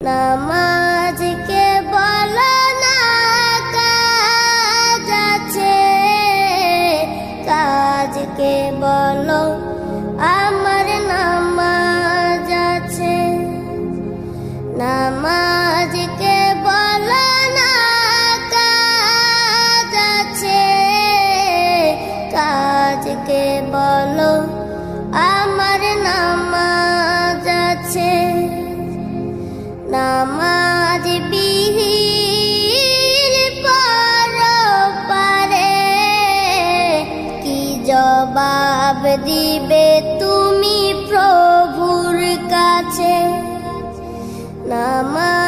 নামাজকে বলো না কাজ আছে, কাজকে বলো আমার নামাজ আছে। নামাজকে বলো না কাজ আছে, কাজকে বলো আমার নামাজ আছে। নামাজ বিহীন পরপারে কি জবাব দিবে তুমি প্রভুর কাছে? নামাজ